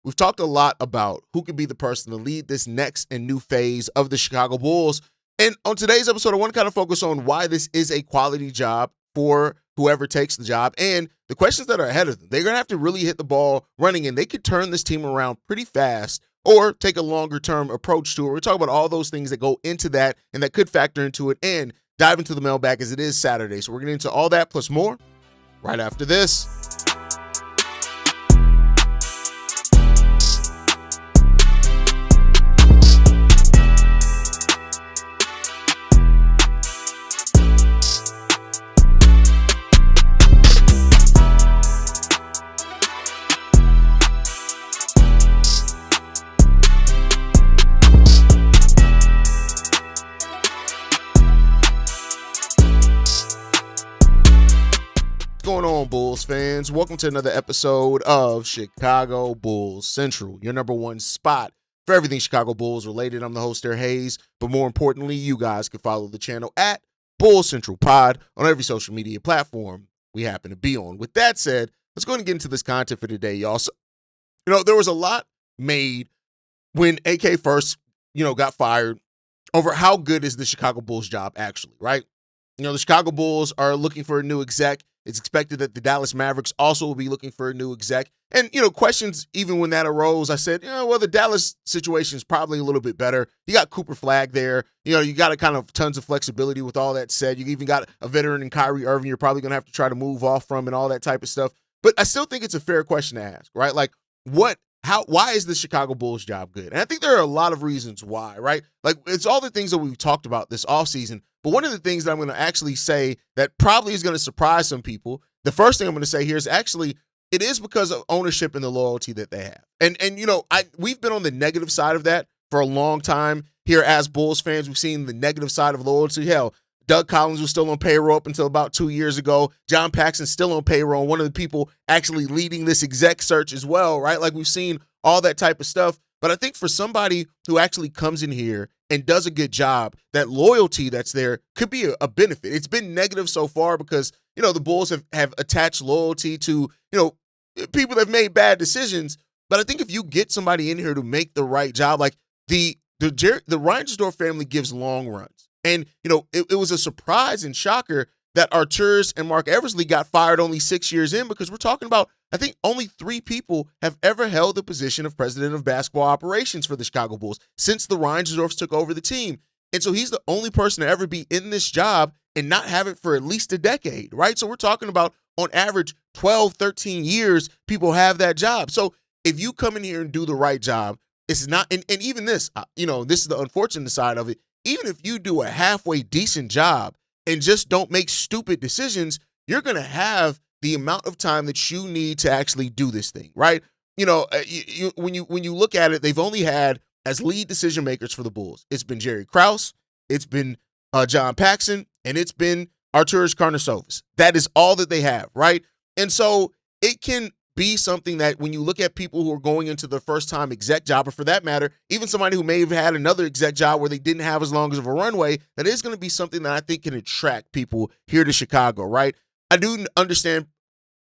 we've talked a lot about who could be the person to lead this next and new phase of the Chicago Bulls. And on today's episode, I want to kind of focus on why this is a quality job for whoever takes the job and the questions that are ahead of them. They're going to have to really hit the ball running, and they could turn this team around pretty fast or take a longer-term approach to it. We're talking about all those things that go into that and that could factor into it, and dive into the mailbag as it is Saturday. So we're getting into all that plus more right after this. What's going on, Bulls fans? Welcome to another episode of Chicago Bulls Central, your number one spot for everything Chicago Bulls related. I'm the host there, Hayes, but more importantly, you guys can follow the channel at Bulls Central Pod on every social media platform we happen to be on. With that said, let's go ahead and get into this content for today, y'all. So, there was a lot made when AK first, got fired over how good is the Chicago Bulls job actually, right? The Chicago Bulls are looking for a new exec. It's expected that the Dallas Mavericks also will be looking for a new exec. And, questions, even when that arose, I said, well, the Dallas situation is probably a little bit better. You got Cooper Flag there. You got a kind of tons of flexibility with all that said. You even got a veteran in Kyrie Irving you're probably going to have to try to move off from and all that type of stuff. But I still think it's a fair question to ask, right? Like, why is the Chicago Bulls job good? And I think there are a lot of reasons why, right? Like, it's all the things that we've talked about this offseason. But one of the things that I'm going to actually say that probably is going to surprise some people, the first thing I'm going to say here is actually it is because of ownership and the loyalty that they have. And we've been on the negative side of that for a long time here as Bulls fans. We've seen the negative side of loyalty. Hell, Doug Collins was still on payroll up until about 2 years ago. John Paxson's still on payroll, one of the people actually leading this exec search as well, right? Like, we've seen all that type of stuff. But I think for somebody who actually comes in here and does a good job, that loyalty that's there could be a benefit. It's been negative so far because, the Bulls have attached loyalty to, people that have made bad decisions. But I think if you get somebody in here to make the right job, like the Reinsdorf family gives long runs. And, it was a surprise and shocker that Arturas and Mark Eversley got fired only 6 years in, because we're talking about, I think only 3 people have ever held the position of president of basketball operations for the Chicago Bulls since the Reinsdorfs took over the team. And so he's the only person to ever be in this job and not have it for at least a decade, right? So we're talking about, on average, 12, 13 years people have that job. So if you come in here and do the right job, it's not, and even this, this is the unfortunate side of it, even if you do a halfway decent job and just don't make stupid decisions, you're going to have the amount of time that you need to actually do this thing, right? When you look at it, they've only had, as lead decision makers for the Bulls, it's been Jerry Krause, it's been John Paxson, and it's been Arturas Karnisovas. That is all that they have, right? And so it can be something that when you look at people who are going into their first time exec job, or for that matter, even somebody who may have had another exec job where they didn't have as long as of a runway, that is going to be something that I think can attract people here to Chicago, right? I do understand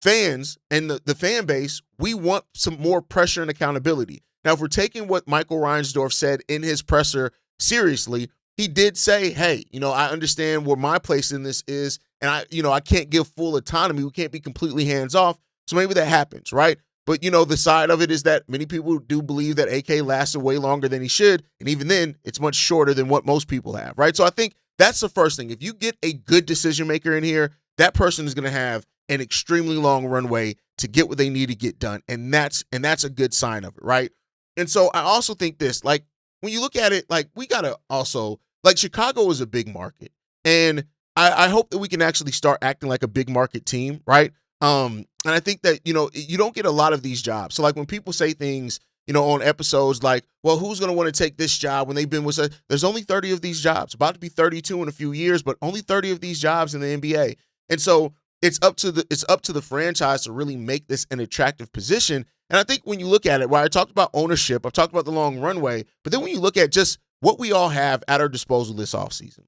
fans and the fan base, we want some more pressure and accountability. Now, if we're taking what Michael Reinsdorf said in his presser seriously, he did say, hey, I understand where my place in this is, and I can't give full autonomy. We can't be completely hands off. So maybe that happens, right? But, the side of it is that many people do believe that AK lasted way longer than he should. And even then, it's much shorter than what most people have, right? So I think that's the first thing. If you get a good decision maker in here, that person is going to have an extremely long runway to get what they need to get done. And that's a good sign of it, right? And so I also think this, like, when you look at it, like, we got to also, like, Chicago is a big market. And I hope that we can actually start acting like a big market team, right? And I think that, you don't get a lot of these jobs. So, like, when people say things, on episodes like, well, who's going to want to take this job when they've been with, there's only 30 of these jobs, about to be 32 in a few years, but only 30 of these jobs in the NBA. And so it's up to the franchise to really make this an attractive position. And I think when you look at it, while I talked about ownership, I've talked about the long runway, but then when you look at just what we all have at our disposal this offseason,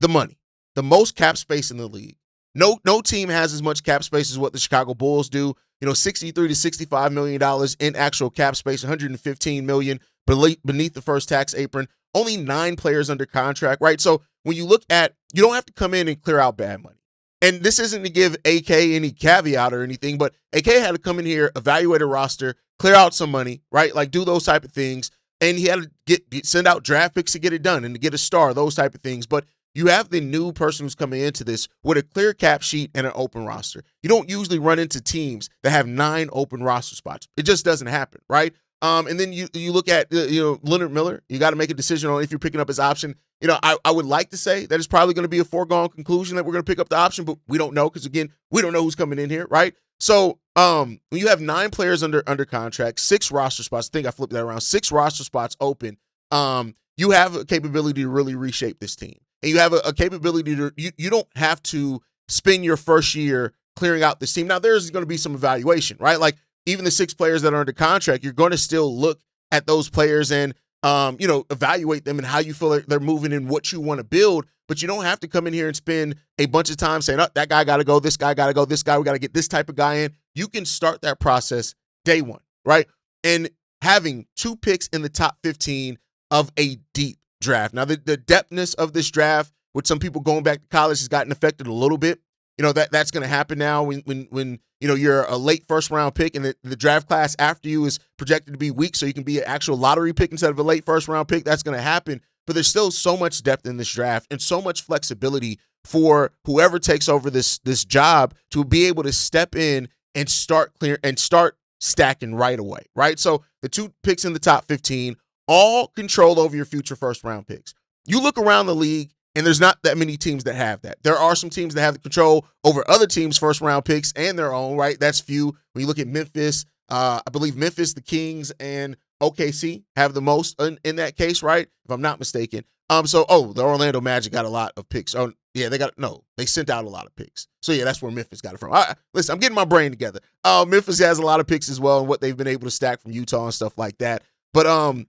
the money, the most cap space in the league, No team has as much cap space as what the Chicago Bulls do. 63 to $65 million in actual cap space, 115 million beneath the first tax apron. Only 9 players under contract, right? So when you look at, you don't have to come in and clear out bad money. And this isn't to give AK any caveat or anything, but AK had to come in here, evaluate a roster, clear out some money, right? Like do those type of things. And he had to send out draft picks to get it done and to get a star, those type of things. But you have the new person who's coming into this with a clear cap sheet and an open roster. You don't usually run into teams that have 9 open roster spots. It just doesn't happen, right? And then you look at Leonard Miller. You got to make a decision on if you're picking up his option. I would like to say that it's probably going to be a foregone conclusion that we're going to pick up the option, but we don't know because, again, we don't know who's coming in here, right? So when you have 9 players under contract, 6 roster spots, I think I flipped that around, 6 roster spots open, you have a capability to really reshape this team. And you have a capability to, you don't have to spend your first year clearing out this team. Now, there's going to be some evaluation, right? Like even the 6 players that are under contract, you're going to still look at those players and, evaluate them and how you feel like they're moving and what you want to build. But you don't have to come in here and spend a bunch of time saying, oh, that guy got to go, this guy got to go, this guy, we got to get this type of guy in. You can start that process day one, right? And having 2 picks in the top 15 of a deep draft. Now, the depthness of this draft, with some people going back to college, has gotten affected a little bit. That's going to happen now when you're a late first round pick and the draft class after you is projected to be weak, so you can be an actual lottery pick instead of a late first round pick. That's going to happen. But there's still so much depth in this draft and so much flexibility for whoever takes over this job to be able to step in and start stacking right away, right? So the 2 picks in the top 15, all control over your future first round picks. You look around the league, and there's not that many teams that have that. There are some teams that have the control over other teams' first round picks and their own, right? That's few. When you look at Memphis, I believe Memphis, the Kings, and OKC have the most in that case, right? If I'm not mistaken. The Orlando Magic got a lot of picks. Oh, yeah, they sent out a lot of picks. So yeah, that's where Memphis got it from. Listen, I'm getting my brain together. Memphis has a lot of picks as well, and what they've been able to stack from Utah and stuff like that. But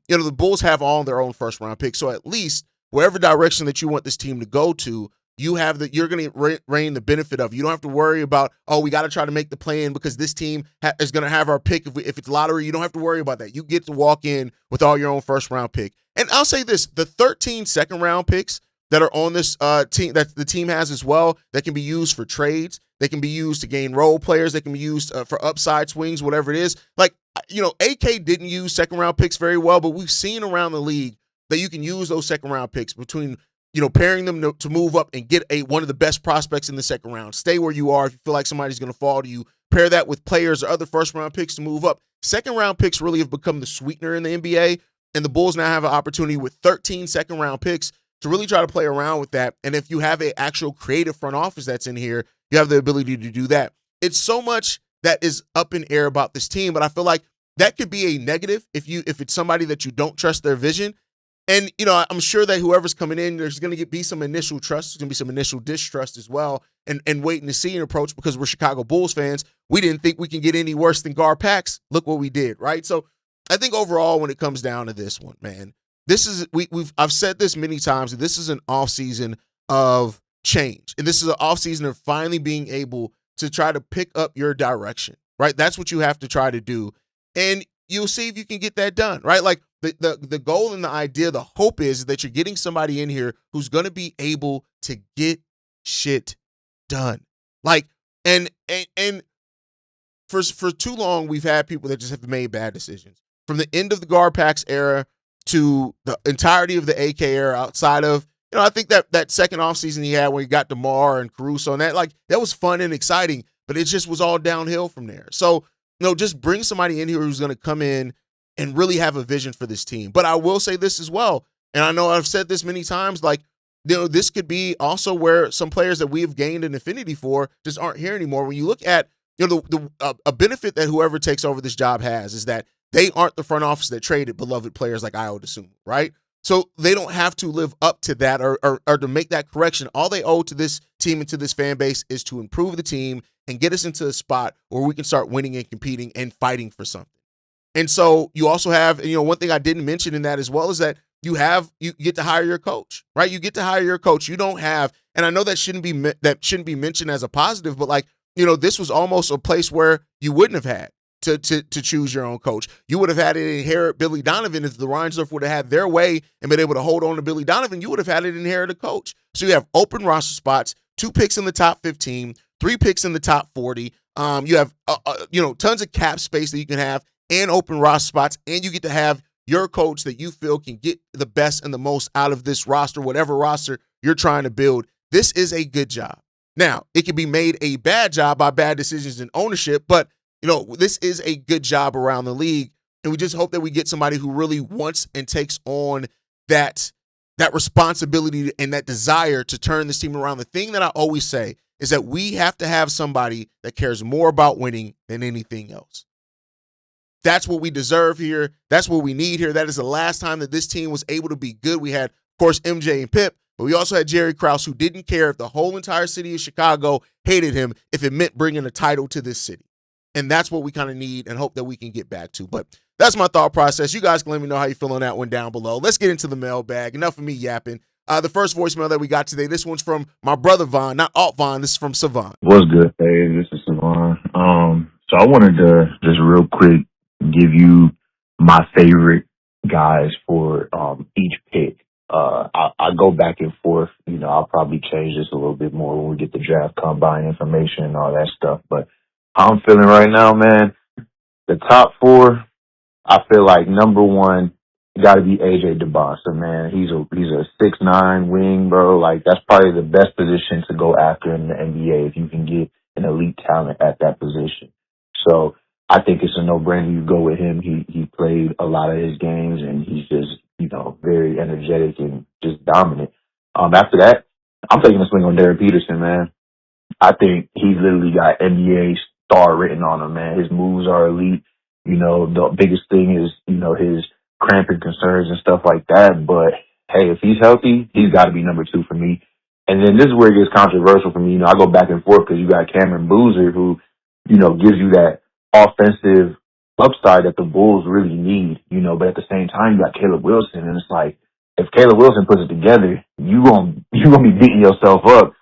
the Bulls have all their own first round picks. So at least wherever direction that you want this team to go to, you're going to reign the benefit of. You don't have to worry about, we got to try to make the play in because this team is going to have our pick. If it's lottery, you don't have to worry about that. You get to walk in with all your own first round pick. And I'll say this, the 13 second round picks that are on this team that the team has as well, that can be used for trades. They can be used to gain role players. They can be used for upside swings, whatever it is. Like, AK didn't use second round picks very well, but we've seen around the league that you can use those second round picks between, pairing them to move up and get one of the best prospects in the second round. Stay where you are if you feel like somebody's going to fall to you. Pair that with players or other first round picks to move up. Second round picks really have become the sweetener in the NBA, and the Bulls now have an opportunity with 13 second round picks to really try to play around with that. And if you have an actual creative front office that's in here, you have the ability to do that. It's so much that is up in air about this team, but I feel like that could be a negative if it's somebody that you don't trust their vision. And, I'm sure that whoever's coming in, there's going to be some initial trust. There's going to be some initial distrust as well and waiting to see an approach because we're Chicago Bulls fans. We didn't think we can get any worse than Gar Pax. Look what we did, right? So I think overall when it comes down to this one, man, I've said this many times, this is an offseason of change. And this is an offseason of finally being able to try to pick up your direction, right? That's what you have to try to do. And you'll see if you can get that done, right? Like the goal and the idea, the hope is that you're getting somebody in here who's going to be able to get shit done. Like, and for too long, we've had people that just have made bad decisions. From the end of the Gar Pax era to the entirety of the AK era, outside of, I think that second offseason he had where he got DeMar and Caruso and that was fun and exciting, but it just was all downhill from there. So, just bring somebody in here who's going to come in and really have a vision for this team. But I will say this as well, and I know I've said this many times, this could be also where some players that we have gained an affinity for just aren't here anymore. When you look at, a benefit that whoever takes over this job has is that they aren't the front office that traded beloved players like Ayo Dosunmu, right? So they don't have to live up to that or to make that correction. All they owe to this team and to this fan base is to improve the team and get us into a spot where we can start winning and competing and fighting for something. And so you also have, one thing I didn't mention in that as well is that you get to hire your coach, right? You get to hire your coach. You don't have, and I know that shouldn't be mentioned as a positive, but like, this was almost a place where you wouldn't have had to choose your own coach. You would have had to inherit Billy Donovan. If the Reinsdorf would have had their way and been able to hold on to Billy Donovan, you would have had to inherit a coach. So you have open roster spots, 2 picks in the top 15, 3 picks in the top 40. You have tons of cap space that you can have and open roster spots, and you get to have your coach that you feel can get the best and the most out of this roster, whatever roster you're trying to build. This is a good job. Now, it can be made a bad job by bad decisions and ownership, but this is a good job around the league, and we just hope that we get somebody who really wants and takes on that responsibility and that desire to turn this team around. The thing that I always say is that we have to have somebody that cares more about winning than anything else. That's what we deserve here. That's what we need here. That is the last time that this team was able to be good. We had, of course, MJ and Pip, but we also had Jerry Krause, who didn't care if the whole entire city of Chicago hated him if it meant bringing a title to this city. And that's what we kind of need and hope that we can get back to. But that's my thought process. You guys can let me know how you feel on that one down below. Let's get into the mailbag. Enough of me yapping. The first voicemail that we got today, this one's from my brother Vaughn, not Alt Vaughn. This is from Savon. What's good, hey? This is Savon. So I wanted to just real quick give you my favorite guys for each pick. I go back and forth. I'll probably change this a little bit more when we get the draft combine information and all that stuff. But how I'm feeling right now, man, the top 4, I feel like number 1 got to be AJ DeBosa, man. He's a 6'9" wing, bro. Like, that's probably the best position to go after in the NBA if you can get an elite talent at that position. So I think it's a no-brainer. You go with him. He played a lot of his games, and he's just, very energetic and just dominant. After that, I'm taking a swing on Derek Peterson, man. I think he's literally got NBA star written on him, man. His moves are elite. The biggest thing is, his cramping concerns and stuff like that. But hey, if he's healthy, he's got to be number 2 for me. And then this is where it gets controversial for me. I go back and forth because you got Cameron Boozer who, gives you that offensive upside that the Bulls really need, but at the same time you got Caleb Wilson, and it's like, if Caleb Wilson puts it together, you gonna be beating yourself up,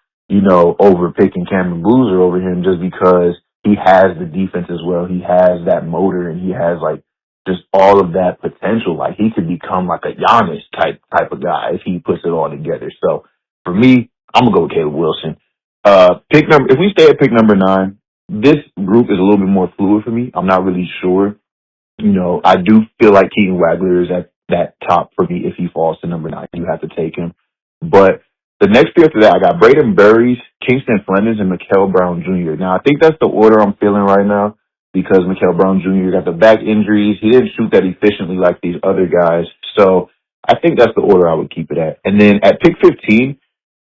over picking Cameron Boozer over him just because he has the defense as well. He has that motor, and he has like just all of that potential. Like, he could become like a Giannis type of guy if he puts it all together. So for me, I'm gonna go with Caleb Wilson. If we stay at pick number 9, this group is a little bit more fluid for me. I'm not really sure. I do feel like Keaton Wagler is at that top for me. If he falls to number 9, you have to take him. But the next pick after that, I got Braden Burries, Kingston Flemings, and Mikael Brown Jr. Now, I think that's the order I'm feeling right now because Mikael Brown Jr. got the back injuries. He didn't shoot that efficiently like these other guys. So I think that's the order I would keep it at. And then at pick 15,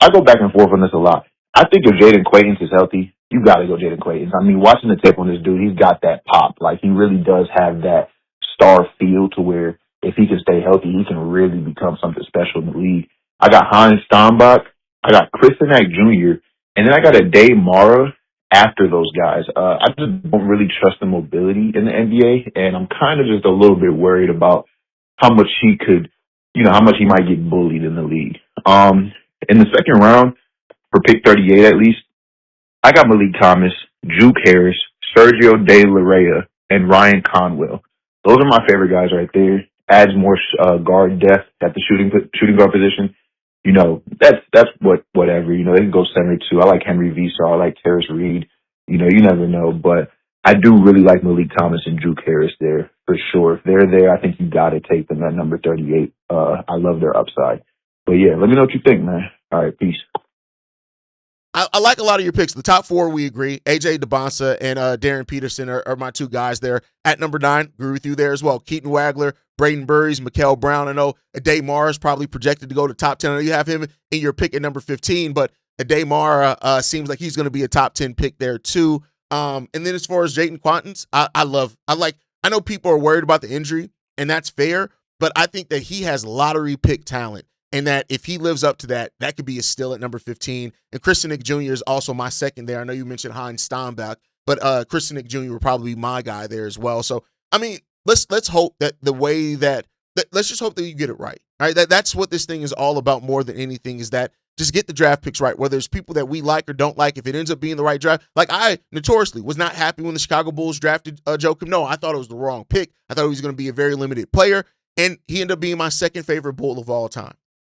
I go back and forth on this a lot. I think if Jaden Quaintance is healthy, you got to go Jaden Quaintance. I mean, watching the tape on this dude, he's got that pop. Like, he really does have that star feel to where if he can stay healthy, he can really become something special in the league. I got Heinz Steinbach, I got Chris Jr., and then I got a Day Mara after those guys. I just don't really trust the mobility in the NBA, and I'm kind of just a little bit worried about how much he could, how much he might get bullied in the league. In the second round, for pick 38 at least, I got Malik Thomas, Juke Harris, Sergio De La Reyna, and Ryan Conwell. Those are my favorite guys right there. Adds more guard depth at the shooting guard position. That's whatever. They can go center too. I like Henry Vesar. I like Terrence Reed. You never know. But I do really like Malik Thomas and Juke Harris there for sure. If they're there, I think you got to take them at number 38. I love their upside. But yeah, let me know what you think, man. All right, peace. I like a lot of your picks. The top 4, we agree. AJ DeBosa and Darren Peterson are my 2 guys there. At number 9, agree with you there as well. Keaton Wagler, Braden Burries, Mikael Brown. I know Ade Mara is probably projected to go to top 10. I know you have him in your pick at number 15, but Ade Mara seems like he's going to be a top 10 pick there too. And then as far as Jaden Quaintance, I know people are worried about the injury, and that's fair, but I think that he has lottery pick talent. And that if he lives up to that, that could be a steal at number 15. And Christian Nick Jr. is also my second there. I know you mentioned Heinz Steinbach, but Christian Nick Jr. would probably be my guy there as well. So, I mean, let's hope that let's just hope that you get it right. All right, that's what this thing is all about more than anything, is that just get the draft picks right, whether it's people that we like or don't like. If it ends up being the right draft, like I notoriously was not happy when the Chicago Bulls drafted Joakim Noah. I thought it was the wrong pick. I thought he was going to be a very limited player, and he ended up being my second favorite Bull of all time.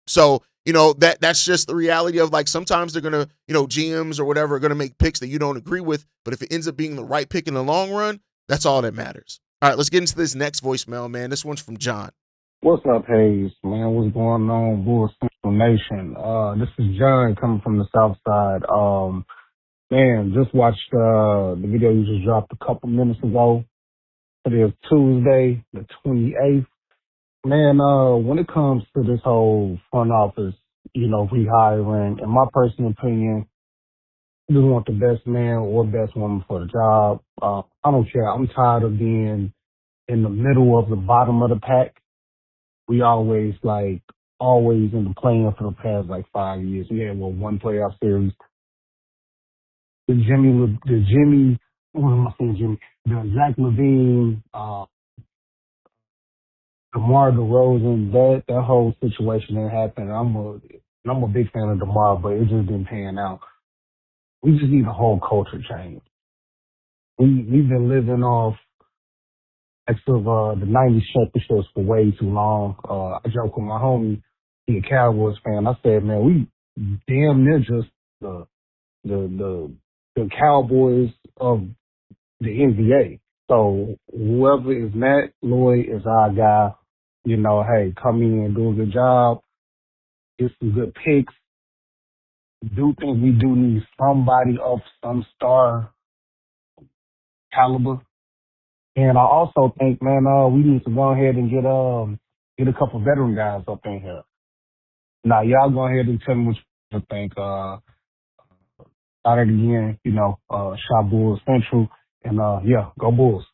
So, that's just the reality of, like, sometimes they're going to, GMs or whatever are going to make picks that you don't agree with, but if it ends up being the right pick in the long run, that's all that matters. All right, let's get into this next voicemail, man. This one's from John. What's up, Hayes? Man, what's going on, Bulls Central Nation? This is John coming from the South Side. Man, just watched the video you just dropped a couple minutes ago. It is Tuesday, the 28th. Man, when it comes to this whole front office, rehiring, in my personal opinion, I just want the best man or best woman for the job. I don't care. I'm tired of being in the middle of the bottom of the pack. We always in the playing for the past 5 years. We had one playoff series. The Zach Levine, DeMar DeRozan, that whole situation that happened. I'm a big fan of DeMar, but it just didn't pan out. We just need a whole culture change. We've been living off the 90s championships for way too long. I joke with my homie, he a Cowboys fan. I said, man, we damn near just the Cowboys of the NBA. So whoever is Matt Lloyd is our guy. Hey, come in and do a good job. Get some good picks. Do think we do need somebody of some star caliber. And I also think, man, we need to go ahead and get a couple veteran guys up in here. Now, y'all go ahead and tell me what you think. Start it again, shot Bulls Central, and go Bulls.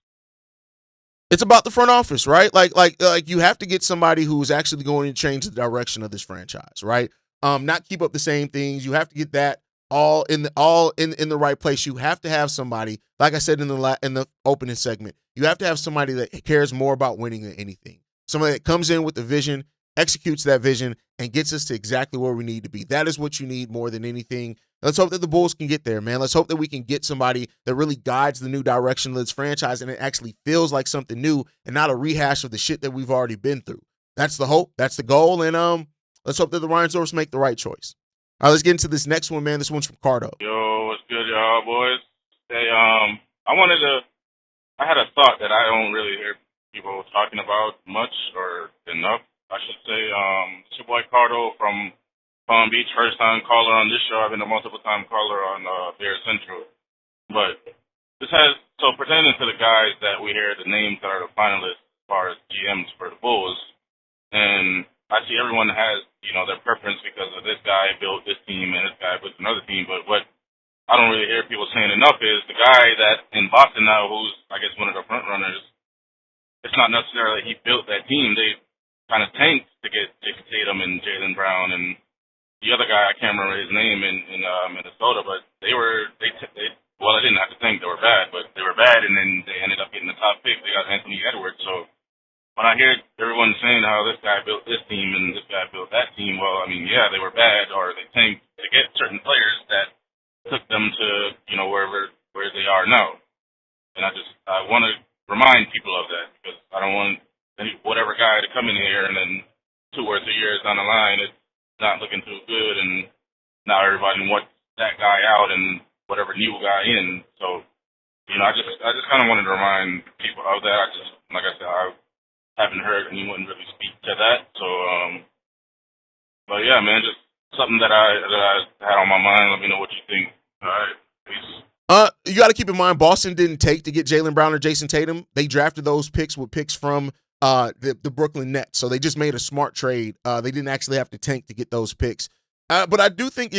It's about the front office, right? Like you have to get somebody who's actually going to change the direction of this franchise, right? Not keep up the same things. You have to get that all in the right place. You have to have somebody, like I said in the opening segment, you have to have somebody that cares more about winning than anything. Somebody that comes in with the vision, executes that vision, and gets us to exactly where we need to be. That is what you need more than anything. Let's hope that the Bulls can get there, man. Let's hope that we can get somebody that really guides the new direction of this franchise and it actually feels like something new and not a rehash of the shit that we've already been through. That's the hope. That's the goal. And let's hope that the Reinsdorfs make the right choice. All right, let's get into this next one, man. This one's from Cardo. Yo, what's good, y'all, boys? Hey, I had a thought that I don't really hear people talking about much or enough, I should say. It's your boy Cardo from Palm Beach, first time caller on this show. I've been a multiple time caller on Bear Central. But pertaining to the guys that we hear, the names that are the finalists as far as GMs for the Bulls, and I see everyone has, their preference because of this guy built this team and this guy built another team. But what I don't really hear people saying enough is the guy that in Boston now, who's, I guess, one of the front runners, it's not necessarily he built that team. They kind of tanked to get Jason Tatum and Jaylen Brown and the other guy, I can't remember his name in Minnesota, but they I didn't have to think they were bad, but they were bad, and then they ended up getting the top pick. They got Anthony Edwards. So when I hear everyone saying how this guy built this team and this guy built that team, well, I mean, yeah, they were bad, or they tanked to get certain players that took them to, where they are now. And I want to remind people of that, because I don't want whatever guy to come in here and then 2 or 3 years down the line, it's not looking too good, and now everybody wants that guy out and whatever new guy in. So, I just kind of wanted to remind people of that. Like I said, I haven't heard anyone really speak to that. So, but yeah, man, just something that I had on my mind. Let me know what you think. All right, peace. You got to keep in mind, Boston didn't take to get Jaylen Brown or Jason Tatum. They drafted those picks with picks from the Brooklyn Nets. So they just made a smart trade. They didn't actually have to tank to get those picks. But I do think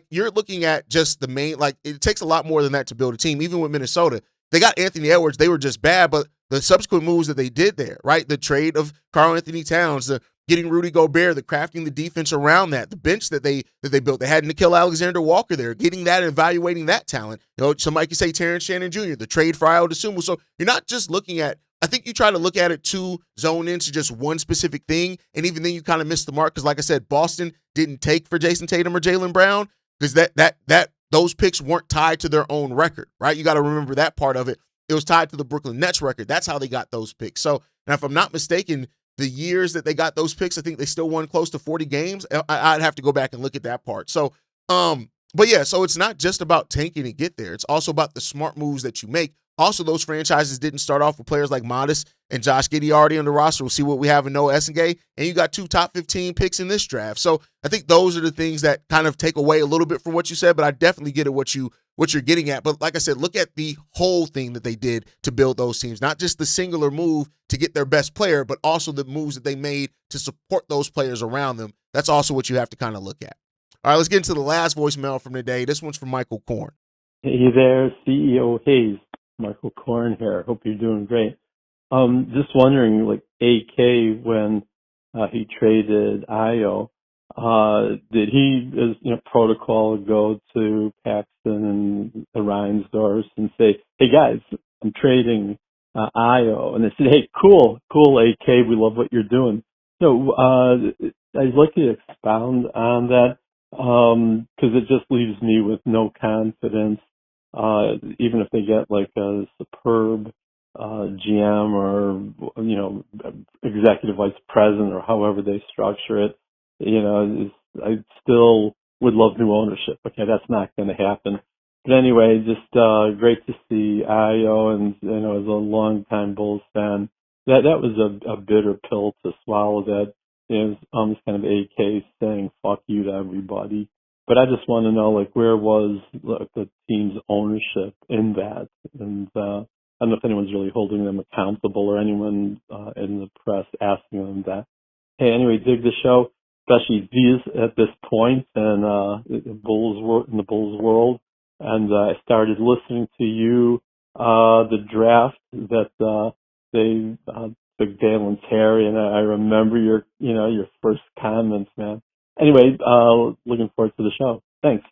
you're looking at just the main, it takes a lot more than that to build a team. Even with Minnesota, they got Anthony Edwards. They were just bad, but the subsequent moves that they did there, right? The trade of Karl Anthony Towns, the getting Rudy Gobert, the crafting the defense around that, the bench that they built. They had Nickeil Alexander-Walker there, getting that and evaluating that talent. Somebody could say Terrence Shannon Jr., the trade for Ayo Dosunmu. So you're not just looking at I think you try to look at it to zone into just one specific thing, and even then you kind of miss the mark because, like I said, Boston didn't take for Jason Tatum or Jaylen Brown because those picks weren't tied to their own record, right? You got to remember that part of it. It was tied to the Brooklyn Nets record. That's how they got those picks. So now, if I'm not mistaken, the years that they got those picks, I think they still won close to 40 games. I'd have to go back and look at that part. So, but yeah, so it's not just about tanking to get there. It's also about the smart moves that you make. Also, those franchises didn't start off with players like Modest and Josh Giddey already on the roster. We'll see what we have in Noah Essengay. And you got 2 top 15 picks in this draft. So I think those are the things that kind of take away a little bit from what you said, but I definitely get it what you're getting at. But like I said, look at the whole thing that they did to build those teams, not just the singular move to get their best player, but also the moves that they made to support those players around them. That's also what you have to kind of look at. All right, let's get into the last voicemail from the day. This one's from Michael Korn. Hey there, CEO Hayes. Michael Korn here. Hope you're doing great. Just wondering, like AK, when he traded Io, did he, as protocol, go to Paxton and the Reinsdorfs and say, "Hey guys, I'm trading Io," and they said, "Hey, cool, AK, we love what you're doing." So I'd like you to expound on that because it just leaves me with no confidence. Even if they get like a superb GM or executive vice president or however they structure it, I still would love new ownership. Okay, that's not going to happen. But anyway, just great to see Io, and as a longtime Bulls fan, that was a bitter pill to swallow. That is almost kind of AK saying "fuck you" to everybody. But I just want to know, like, where was the team's ownership in that? And I don't know if anyone's really holding them accountable or anyone in the press asking them that. Hey, anyway, dig the show, especially these at this point in the Bulls world. And I started listening to you, the draft that they took Dalen Terry, and I remember your first comments, man. Anyway, looking forward to the show. Thanks.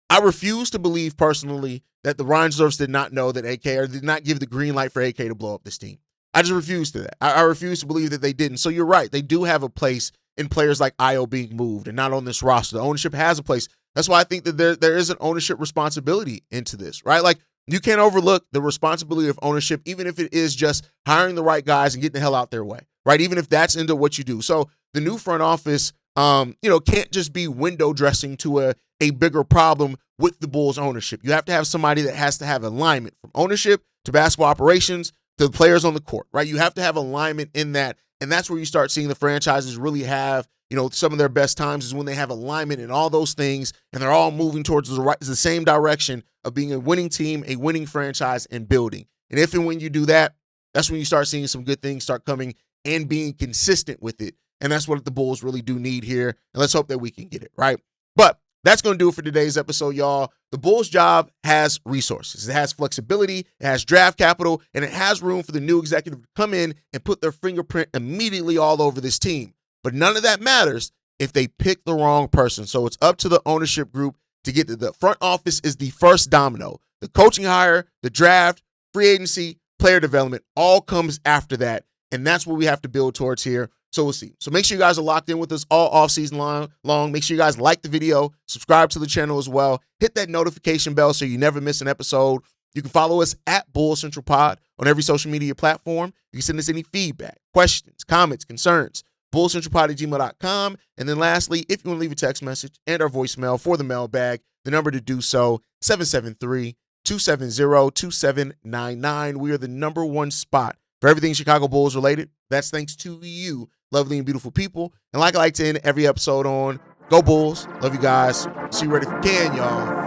I refuse to believe personally that the Reinsdorfs did not know that AK or did not give the green light for AK to blow up this team. I just refuse to that. I refuse to believe that they didn't. So you're right. They do have a place in players like Io being moved and not on this roster. The ownership has a place. That's why I think that there is an ownership responsibility into this, right? Like, you can't overlook the responsibility of ownership, even if it is just hiring the right guys and getting the hell out their way, right? Even if that's into what you do. So the new front office, can't just be window dressing to a bigger problem with the Bulls ownership. You have to have somebody that has to have alignment from ownership to basketball operations to the players on the court, right? You have to have alignment in that. And that's where you start seeing the franchises really have, some of their best times is when they have alignment in all those things and they're all moving towards the same direction of being a winning team, a winning franchise, and building. And if and when you do that, that's when you start seeing some good things start coming and being consistent with it. And that's what the Bulls really do need here. And let's hope that we can get it, right? But that's going to do it for today's episode, y'all. The Bulls' job has resources. It has flexibility, it has draft capital, and it has room for the new executive to come in and put their fingerprint immediately all over this team. But none of that matters if they pick the wrong person. So it's up to the ownership group to get to the front office is the first domino. The coaching hire, the draft, free agency, player development, all comes after that. And that's what we have to build towards here. So we'll see. So make sure you guys are locked in with us all offseason long. Make sure you guys like the video, subscribe to the channel as well. Hit that notification bell so you never miss an episode. You can follow us at Bulls Central Pod on every social media platform. You can send us any feedback, questions, comments, concerns, bullcentralpod@gmail.com. And then lastly, if you want to leave a text message and our voicemail for the mailbag, the number to do so, 773-270-2799. We are the #1 spot for everything Chicago Bulls related. That's thanks to you, lovely and beautiful people. And like I like to end every episode on, go Bulls. Love you guys. See you right if you can, y'all.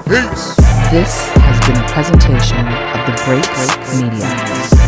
Peace. This has been a presentation of the Break Media.